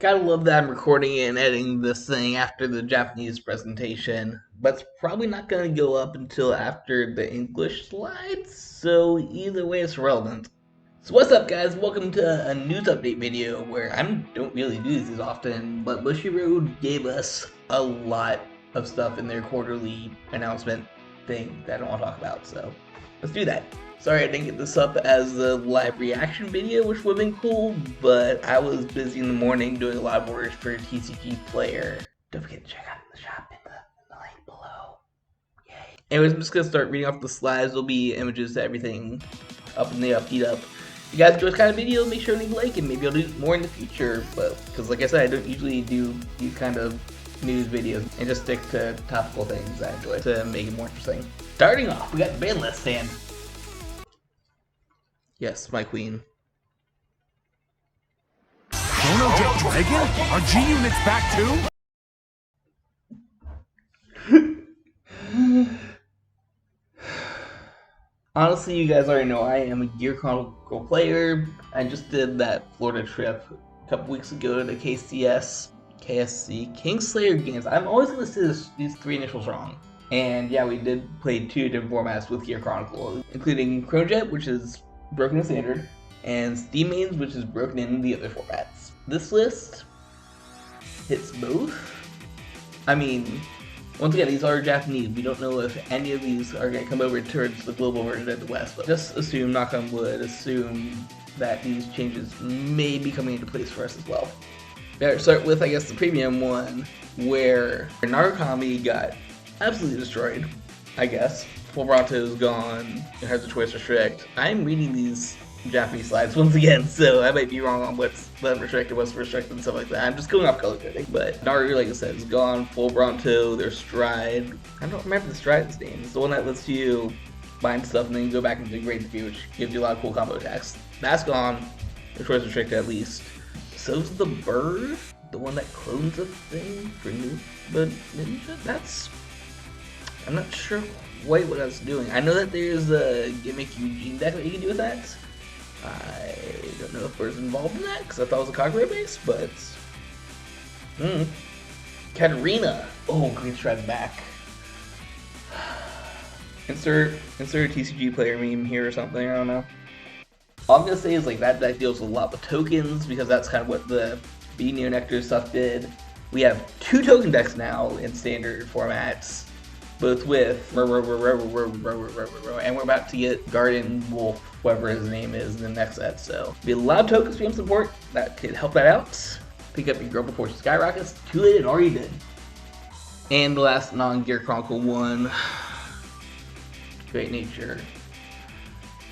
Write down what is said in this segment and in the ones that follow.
Gotta love that I'm recording and editing this thing after the Japanese presentation, but it's probably not gonna go up until after the English slides, so either way it's relevant. So what's up guys, welcome to a news update video where I don't really do these often, but Bushiroad gave us a lot of stuff in their quarterly announcement thing that I don't want to talk about, so let's do that. Sorry I didn't get this up as a live reaction video, which would have been cool, but I was busy in the morning doing a lot of orders for TCG Player. Don't forget to check out the shop in the link below. Yay. Anyways, I'm just going to start reading off the slides. There'll be images to everything up in the upbeat up. If you guys enjoy this kind of video, make sure to leave a like, and maybe I'll do more in the future, but because like I said, I don't usually do these kind of news videos and just stick to topical things I enjoy to make it more interesting. Starting off, we got the ban list stand. Yes, my queen. Chrono Jet Dragon? Are G units back too? Honestly, you guys already know I am a Gear Chronicle player. I just did that Florida trip a couple weeks ago to KSC, Kingslayer Games. I'm always going to say these three initials wrong. And yeah, we did play two different formats with Gear Chronicle, including Chrono Jet, which is broken in standard, and Steam Mains, which is broken in the other formats. This list hits both. I mean, once again, these are Japanese. We don't know if any of these are going to come over towards the global version of the West, but just assume, knock on wood, assume that these changes may be coming into place for us as well. Better start with, I guess, the premium one, where Narukami got absolutely destroyed, I guess. Fulbronto is gone, it has a choice restrict. I'm reading these Japanese slides once again, so I might be wrong on what's unrestricted, what's restricted, and stuff like that. I'm just going off color coding. But Naru, like I said, is gone. Fulbronto, their Stride. I don't remember the Stride's name. It's the one that lets you bind stuff and then go back into Great Defeat, which gives you a lot of cool combo attacks. That's gone. The choice restricted at least. So's the bird, the one that clones a thing for new, but Ninja? That's... I'm not sure quite what that's doing. I know that there's a gimmick Eugene deck that you can do with that. I don't know if Bird's involved in that, because I thought it was a Kagura base, but... Katarina! Oh, Green Stride back. Insert a TCG player meme here or something, I don't know. All I'm gonna say is like that deck deals with a lot with tokens, because that's kind of what the Neo Nectar stuff did. We have two token decks now in standard formats, both with and we're about to get Garden Wolf, whatever his name is, in the next set. So be a lot of tokens for him support that could help that out. Pick up your girl before she skyrockets. Too late, it already did. And the last non-Gear Chronicle one, Great Nature.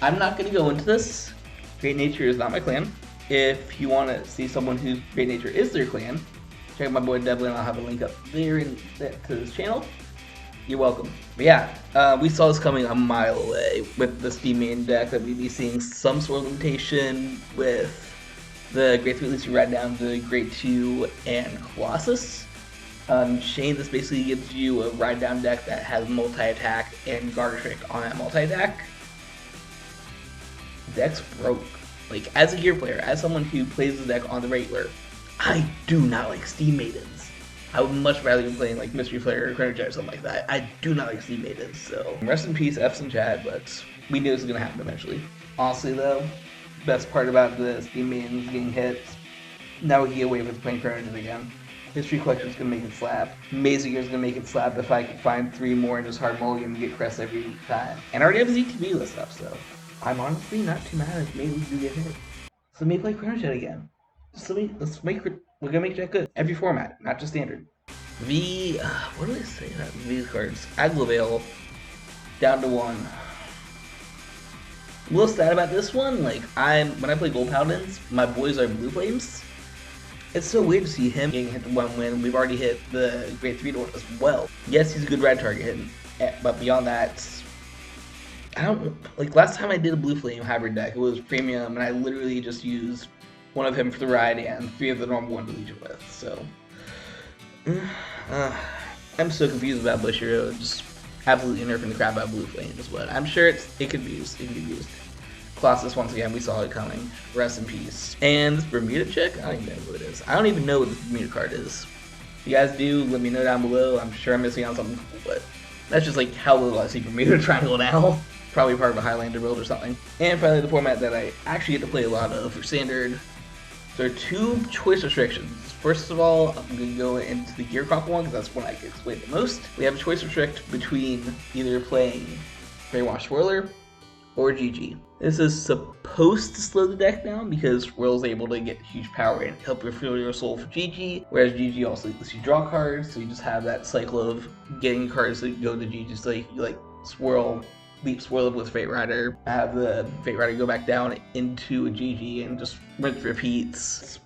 I'm not gonna go into this. Great Nature is not my clan. If you want to see someone whose Great Nature is their clan, check out my boy Devlin. I'll have a link up there to his channel. You're welcome. But yeah, we saw this coming a mile away with the Steam main deck, that we'd be seeing some sort of limitation with the Great 3 leads you right down to Great 2 and Colossus. Shane, this basically gives you a ride down deck that has multi-attack and Garter Trick on that multi-attack. Deck's broke. Like, as a Gear player, as someone who plays the deck on the regular, I do not like Steam Maidens. I would much rather be playing like Mystery Flare or Chrono Jet or something like that. I do not like Steam Maidens, so rest in peace, F's and Chad, but we knew this was going to happen eventually. Honestly though, best part about the Steam Maidens getting hit, now we can get away with playing Chrono Jet again. History Collection's going to make it slap. Amazing Gear's going to make it slap if I can find 3 more and just hard mulligan and get Crest every time. And I already have ZTV list up, so I'm honestly not too mad if maybe we do get hit. So maybe play Chrono Jet again. We're gonna make that good. Every format, not just standard. What do they say about these cards? Aglavale, down to 1. A little sad about this one, like, when I play Gold Paladins, my boys are Blue Flames. It's so weird to see him getting hit to 1 win. We've already hit the Great 3 door as well. Yes, he's a good ride target, but beyond that, I don't, like, last time I did a Blue Flame hybrid deck, it was premium, and I literally just used one of him for the ride and 3 of the normal one to legion with, so I'm so confused about Bushiroad, just absolutely nerfing the crap out of Blue Flame is what I'm sure it could be used. Colossus, once again, we saw it coming. Rest in peace. And this Bermuda chick, I don't even know who it is. I don't even know what this Bermuda card is. If you guys do, let me know down below. I'm sure I'm missing out on something cool, but that's just like how little I see Bermuda Triangle now. Probably part of a Highlander build or something. And finally, the format that I actually get to play a lot of for Standard. There are 2 choice restrictions. First of all, I'm going to go into the Gear Chronicle one because that's one I can explain the most. We have a choice restrict between either playing Brainwash Swirler or GG. This is supposed to slow the deck down because Swirl is able to get huge power and help refill your soul for GG, whereas GG also lets you draw cards, so you just have that cycle of getting cards that go to GG, so you like Swirl, Leap Swirl with Fate Rider, have the Fate Rider go back down into a GG, and just rinse repeats. It's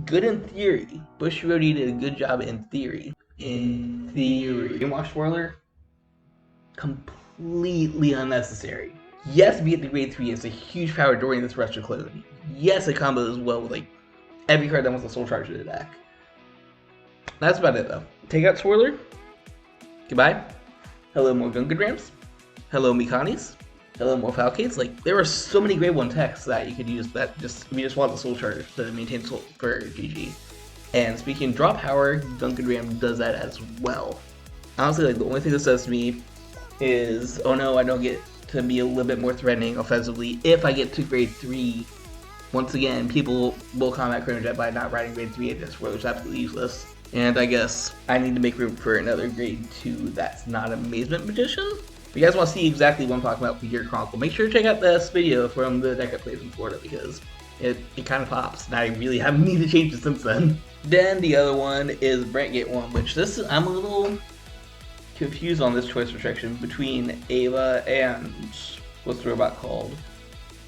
good in theory. Bushiroad did a good job in theory. In theory. Brainwash Swirler, completely unnecessary. Yes, be it the grade 3 is a huge power during this Retro Clone. Yes, it combos well with like every card that wants a soul charge in the deck. That's about it though. Take out Swirler. Goodbye. Hello more Gramgrace. Hello Mikanis. Hello more Falcates. Like there are so many grade 1 techs that you could use that just if you just want the soul charge to maintain soul for GG. And speaking of draw power, Gungadram does that as well. Honestly, like the only thing that says to me is, oh no, I don't get to be a little bit more threatening offensively if I get to grade 3. Once again, people will combat Chronojet by not riding grade 3 at this, which is absolutely useless. And I guess I need to make room for another grade 2 that's not Amazement Magician. If you guys want to see exactly what I'm talking about for Gear Chronicle, make sure to check out this video from the deck I played in Florida because it kind of pops, and I really haven't needed to change it since then. Then the other one is Brentgate one, which I'm a little confused on this choice restriction between Ava and what's the robot called?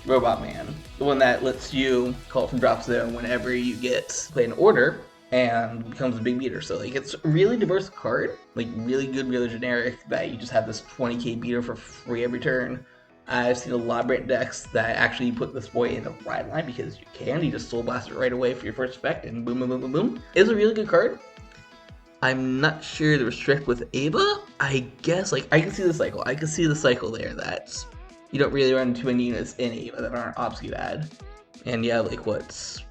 Robot Man. The one that lets you call from drop zone whenever you get play an order and becomes a big beater. So like it's a really diverse card, like really good, really generic, that you just have this 20k beater for free every turn. I've seen a lot of Brent decks that actually put this boy in a ride line because you can. You just soul blast it right away for your first effect and boom, boom, boom, boom, boom. It's a really good card. I'm not sure the restrict with Ava. I guess like I can see the cycle. I can see the cycle there that you don't really run too many units in Ava that aren't Obscurad. And yeah, like what's...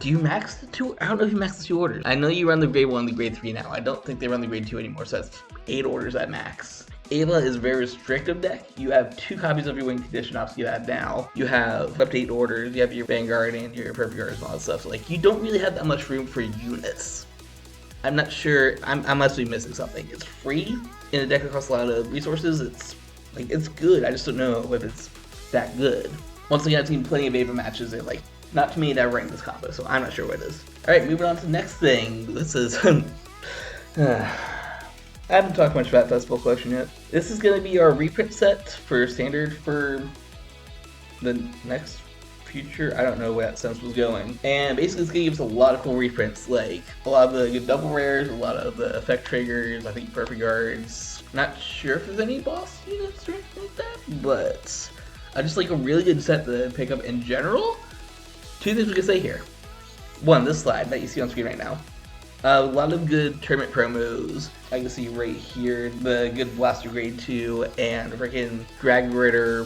Do you max the 2? I don't know if you max the 2 orders. I know you run the grade 1 and the grade 3 now. I don't think they run the grade 2 anymore, so that's 8 orders at max. Ava is a very restrictive deck. You have 2 copies of your Winged Condition Obscurad now. You have up to 8 orders. You have your Vanguard and your Perfect Guards and all that stuff. So like you don't really have that much room for units. I'm not sure. I must be missing something. It's free in a deck that costs a lot of resources. It's good. I just don't know if it's that good. Once again, I've seen plenty of Ava matches. They're like not too many that rank this combo, so I'm not sure what it is. All right, moving on to the next thing. This is I haven't talked much about Festival Collection yet. This is going to be our reprint set for Standard for the next future. I don't know where that sense was going. And basically it's going to give us a lot of cool reprints, like a lot of the good double rares, a lot of the effect triggers, I think Perfect Guards. Not sure if there's any boss units or anything like that, but I just like a really good set to pick up in general. 2 things we can say here. 1, this slide that you see on screen right now. A lot of good tournament promos. I can see right here the good Blaster Grade 2 and freaking Drag Rider,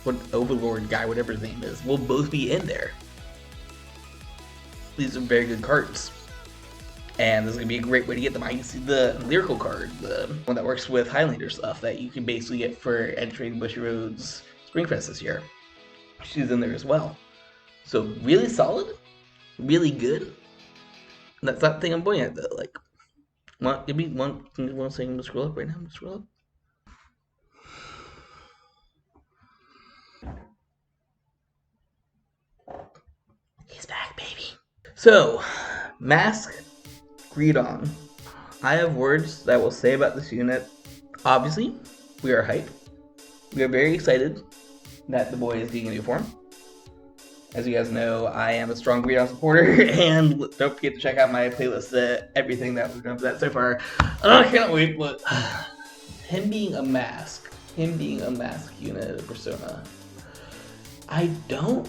what Overlord guy, whatever his name is, will both be in there. These are very good cards. And this is going to be a great way to get them. I can see the Lyrical card, the one that works with Highlander stuff that you can basically get for entering Bushiroad's Springfest this year. She's in there as well. So really solid, really good. And that's not the thing I'm pointing at though. Like, give me one second to scroll up right now. Scroll up. He's back, baby. So, Mask Greedon. I have words that I will say about this unit. Obviously, we are hyped. We are very excited that the boy is getting a new form. As you guys know, I am a strong Greedon supporter, and don't forget to check out my playlist, everything that we've done for that so far. I can't wait, but him being a mask unit persona, I don't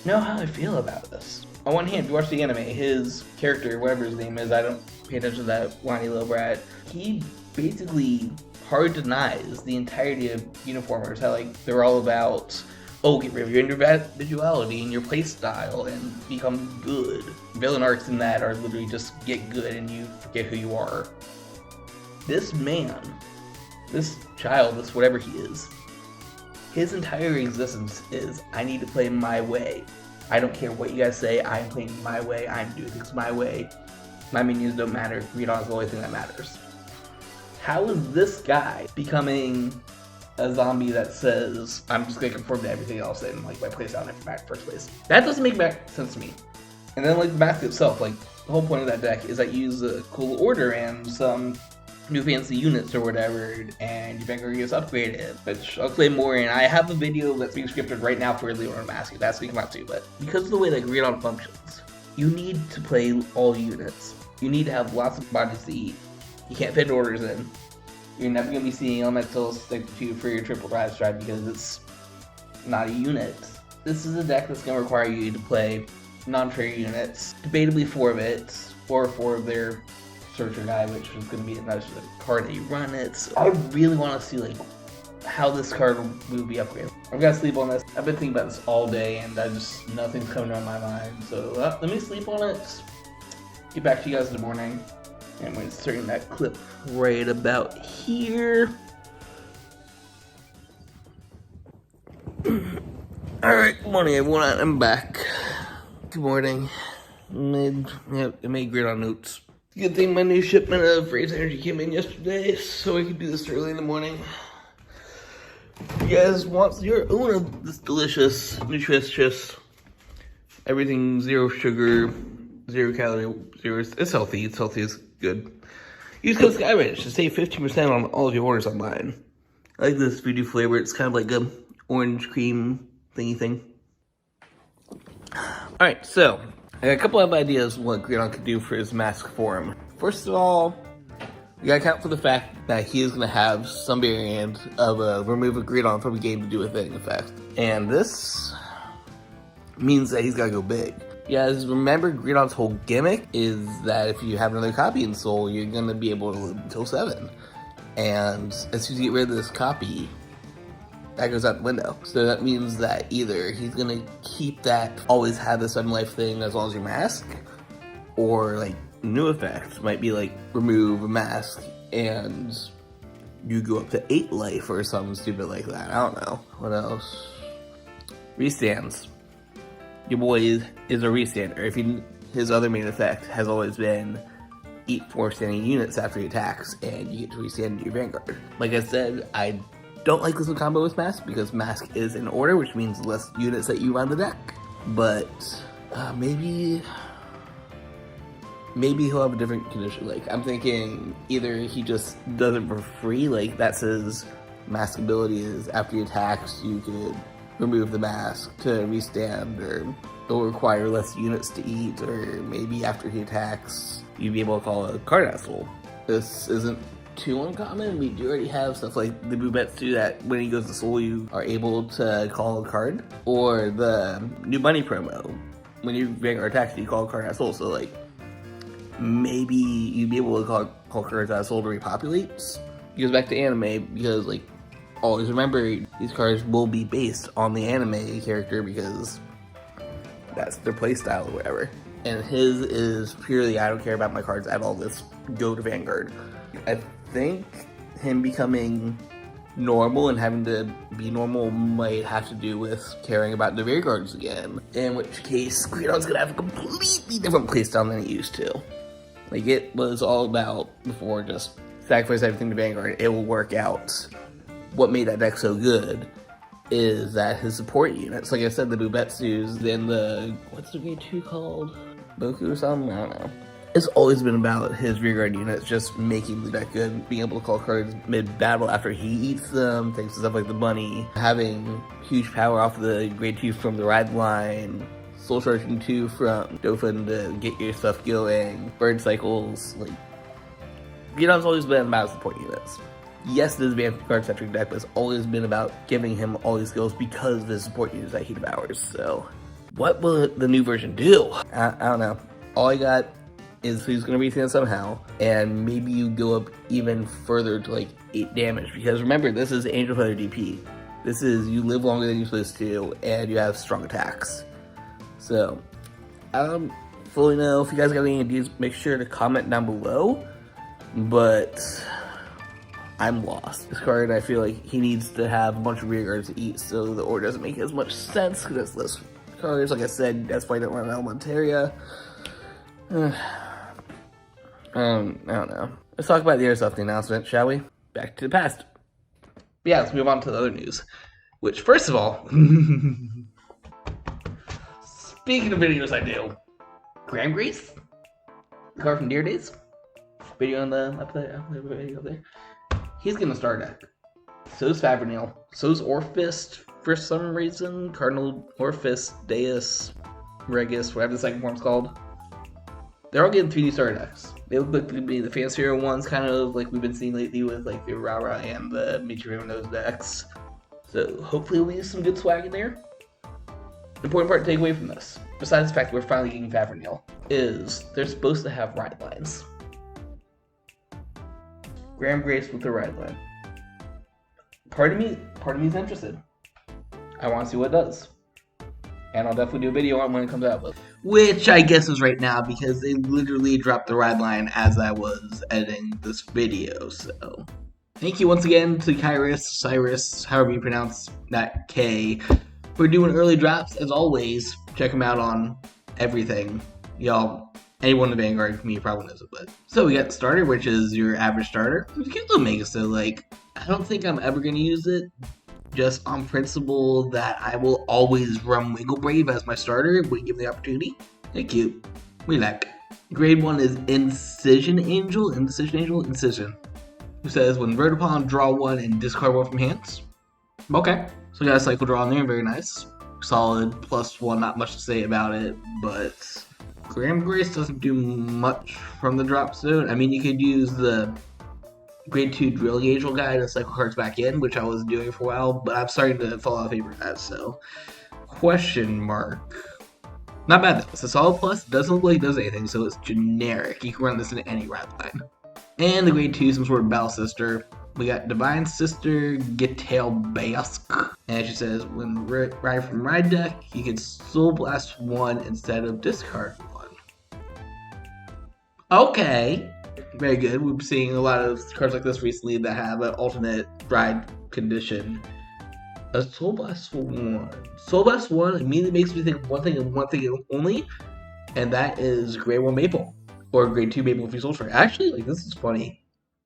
know how I feel about this. On one hand, if you watch the anime, his character, whatever his name is, I don't pay attention to that whiny little brat, he basically hard denies the entirety of uniformers, how like they're all about, Oh, get rid of your individuality and your playstyle and become good. Villain arcs in that are literally just get good and you forget who you are. This man, this child, this whatever he is, his entire existence is, I need to play my way. I don't care what you guys say, I'm playing my way, I'm doing things my way. My minions don't matter, Greedon is the only thing that matters. How is this guy becoming a zombie that says, I'm just gonna conform to everything else and like my playstyle never mattered in the first place? That doesn't make sense to me. And then like the mask itself, like the whole point of that deck is that you use a cool order and some new fancy units or whatever, and your Vanguard gets upgraded, which I'll explain more in. I have a video that's being scripted right now for Leonard Mask, that's going to come out too, but because of the way that Greedon functions, you need to play all units. You need to have lots of bodies to eat. You can't fit orders in. You're never going to be seeing Elemental stick to you for your triple drive stride because it's not a unit. This is a deck that's going to require you to play non-trigger units, debatably 4 of it, or 4 of their Searcher guy, which is going to be another card that you run it. So I really want to see like how this card will be upgraded. I've got to sleep on this. I've been thinking about this all day and nothing's coming on my mind. So let me sleep on it. Get back to you guys in the morning. And we're inserting that clip right about here. Alright, good morning everyone, I'm back. Good morning. I made Greedon notes. Good thing my new shipment of Phrase Energy came in yesterday, so I could do this early in the morning. If you guys want your own of this delicious, nutritious, everything 0 sugar, 0 calorie, 0, it's healthy, it's good. Use code SkyRanch to save 15% on all of your orders online. I like this voodoo flavor, it's kind of like a orange cream thingy thing. Alright, so I got a couple of ideas what Greedon could do for his mask form. First of all, you gotta account for the fact that he is gonna have some variant of a remove a Greedon from a game to do a thing effect. And this means that he's gotta go big. You guys remember Greedon's whole gimmick is that if you have another copy in Soul, you're gonna be able to live until 7. And as soon as you get rid of this copy, that goes out the window. So that means that either he's gonna keep that always have the 7 life thing as long as your mask, or like new effects might be like remove a mask and you go up to 8 life or something stupid like that. I don't know. What else? Restands. Your boy is a restander. If his other main effect has always been eat 4 standing units after he attacks and you get to restand your Vanguard. Like I said, I don't like this combo with Mask because Mask is in order, which means less units that you run the deck. But maybe he'll have a different condition. Like I'm thinking either he just does it for free, like that's his Mask ability is after he attacks you could remove the mask to restand, or it'll require less units to eat, or maybe after he attacks you'd be able to call a card asshole. This isn't too uncommon. We do already have stuff like the Bubetsu that when he goes to Soul you are able to call a card, or the new Bunny promo when you Vanguard attacks you call a card at Soul. So like maybe you'd be able to call cards at Soul to repopulate. It goes back to anime because like always remember these cards will be based on the anime character because that's their playstyle or whatever. And his is purely I don't care about my cards at all, this go to Vanguard. I think him becoming normal and having to be normal might have to do with caring about the Vanguards again. In which case, Greedon's gonna have a completely different playstyle than he used to. Like it was all about before just sacrifice everything to Vanguard, it will work out. What made that deck so good is that his support units, like I said, the Bubetsus, then the, what's the grade 2 called? Boku or something? I don't know. It's always been about his rearguard units just making the deck good, being able to call cards mid-battle after he eats them, things and stuff like the Bunny, having huge power off the grade 2 from the Ride line, Soul Charging 2 from Dofin to get your stuff going, Bird Cycles, like, Greedon's always been about support units. Yes, this advanced card-centric deck, but it's always been about giving him all these skills because of the support units that he devours. So, what will the new version do? I don't know. All I got is he's going to restand somehow, and maybe you go up even further to like 8 damage. Because remember, this is Angel Feather DP. This is you live longer than you're supposed to, and you have strong attacks. So, I don't fully know. If you guys got any ideas, make sure to comment down below. But I'm lost. This card, I feel like he needs to have a bunch of rear guards to eat, so the order doesn't make as much sense because there's less cards. Like I said, that's why I don't run Elementaria. I don't know. Let's talk about the other stuff, the announcement, shall we? Back to the past. Yeah, let's move on to the other news. Which, first of all, speaking of videos I do, Gramgrace, the card from Deer Days, video on the up there, he's gonna start deck. So's Fabrinil, so's Orphist for some reason, Cardinal Orphist, Deus, Regis, whatever the second form's called. They're all getting 3D starter decks. They look like to be the fancier ones, kind of like we've been seeing lately with like the Aurora and the Michiru decks. So hopefully we'll use some good swag in there. The important part to take away from this, besides the fact that we're finally getting Fabrinil, is they're supposed to have ride lines. Gramgrace with the ride line. Part of me is interested. I want to see what it does. And I'll definitely do a video on when it comes out. Which I guess is right now because they literally dropped the ride line as I was editing this video. So thank you once again to Cyrus, however you pronounce that K, for doing early drops. As always, check them out on everything. Y'all, anyone in the Vanguard community probably knows it. But so we got the starter, which is your average starter. It's a cute little Mega, so like I don't think I'm ever gonna use it. Just on principle that I will always run Wiggle Brave as my starter when given the opportunity. They're cute. We like. Grade 1 is Incision. Who says when wrote upon, draw 1 and discard 1 from hands. Okay. So we got a cycle draw in there, very nice. Solid, +1, not much to say about it, but Gramgrace doesn't do much from the drop zone. I mean, you could use the Grade 2 Drilling Angel guy to cycle cards back in, which I was doing for a while, but I'm starting to fall out of favor of that, so. Question mark. Not bad though. It's a solid plus, doesn't look like it does anything, so it's generic. You can run this in any ride line. And the Grade 2, some sort of Battle Sister. We got Divine Sister, Getail Basque. And she says, when ride from ride deck, you can Soul Blast 1 instead of discard 1. Okay. Very good. We've been seeing a lot of cards like this recently that have an alternate ride condition. A Soul Blast 1. Soul Blast 1 immediately makes me think of one thing and one thing only, and that is Grade 1 Maple. Or Grade 2 Maple if you Soul Strike. Actually, like, this is funny.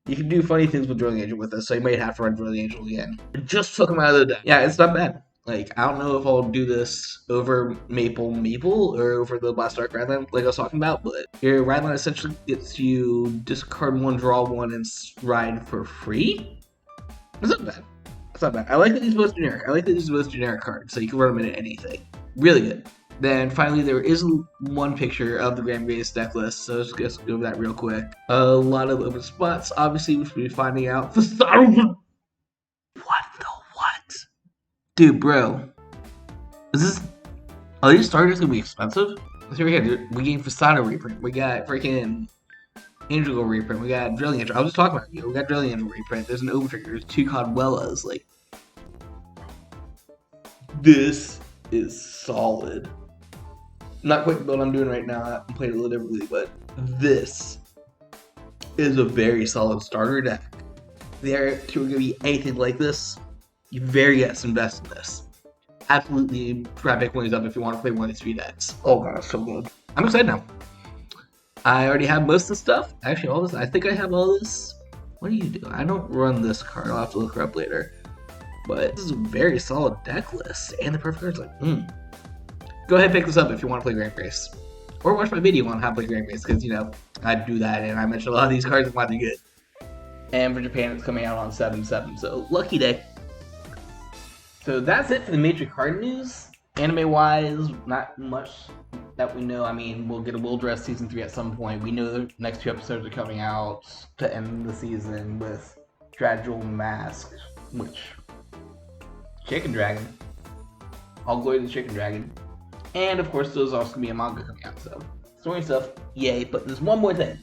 You can do funny things with Drilling Angel with this, so you might have to run Drilling Angel again. I just took him out of the deck. Yeah, it's not bad. Like, I don't know if I'll do this over Maple or over the Blast Dark Ride like I was talking about, but your ride line essentially gets you discard 1, draw 1, and ride for free? It's not bad. It's not bad. I like that these are both generic cards, so you can run them into anything. Really good. Then finally, there is one picture of the Gramgrace deck list, so let's just go over that real quick. A lot of open spots, obviously, which we'll be finding out. What the what? Dude, bro. Are these starters gonna be expensive? Let's see right here. We get Fasano reprint. We got freaking Angel reprint. We got Drilling Angel. I was just talking about it. We got Drilling Angel reprint. There's an Overtrigger. There's 2 Codwellas. Like, this is solid. Not quite the build I'm doing right now. I'm playing it a little differently, but this is a very solid starter deck. If the Area 2 are going to be anything like this, you very yes invest in this. Absolutely try to pick one of these up if you want to play one of these 3 decks. Oh god, it's so good. I'm excited now. I already have most of the stuff. Actually, all this. I think I have all this. What do you do? I don't run this card. I'll have to look her up later. But this is a very solid deck list. And the perfect card's like, Go ahead and pick this up if you want to play Gramgrace. Or watch my video on how to play Gramgrace, because, you know, I do that, and I mentioned a lot of these cards and why they're good. And for Japan, it's coming out on 7/7, so lucky day. So that's it for the major card news. Anime-wise, not much that we know. I mean, we'll get a Will Dress Season 3 at some point. We know the next 2 episodes are coming out to end the season with Dragul Mask, which... Chicken Dragon. All glory to the Chicken Dragon. And of course, there's also gonna be a manga coming out, so story stuff, yay. But there's one more thing.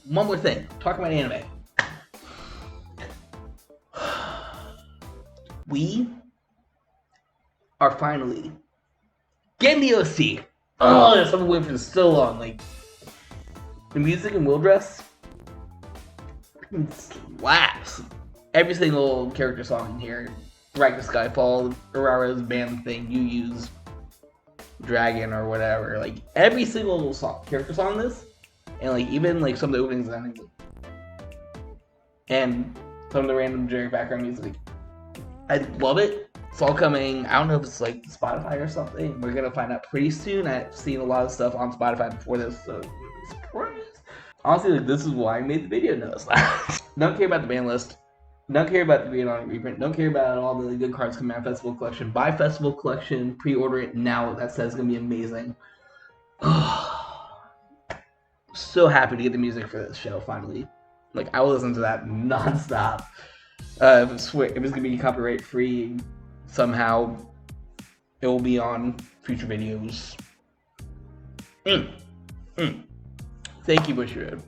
Talking about anime. We are finally getting the OC. Oh, there's someone waiting for so long. Like, the music in Will Dress slaps. Every single character song in here, Right to Skyfall, Aurara's band thing, You Use Dragon or whatever. Like, every single song, character song in this, and like even like some of the openings and endings, and some of the random generic background music. I love it. It's all coming. I don't know if it's like Spotify or something. We're gonna find out pretty soon. I've seen a lot of stuff on Spotify before this, so surprise. Honestly, like, this is why I made the video notes. Don't care about the band list. Don't care about the Greedon reprint. Don't care about all the good cards coming out of Festival Collection. Buy Festival Collection. Pre-order it now. That says it's gonna be amazing. So happy to get the music for this show finally. Like, I will listen to that nonstop. If it's gonna be copyright free somehow, it will be on future videos. Thank you, Bushiroad.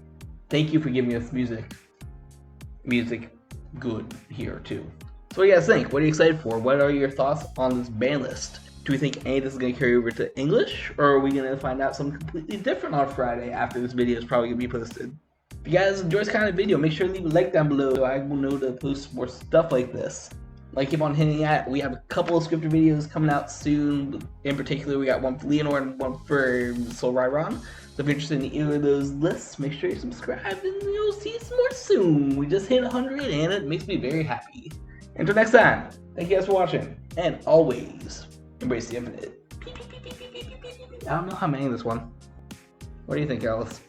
Thank you for giving us music. Music good here too. So what do you guys think? What are you excited for? What are your thoughts on this ban list? Do we think any of this is going to carry over to English, or are we going to find out something completely different on Friday after this video is probably going to be posted? If you guys enjoyed this kind of video, make sure to leave a like down below so I will know to post more stuff like this. Like, keep on hitting at, we have a couple of scripted videos coming out soon. In particular, we got one for Leonor and one for Soul Ryron. So if you're interested in either of those lists, make sure you subscribe and you'll see some more soon. We just hit 100 and it makes me very happy. Until next time, thank you guys for watching, and always embrace the infinite. I don't know how I'm ending this one. What do you think, Alice?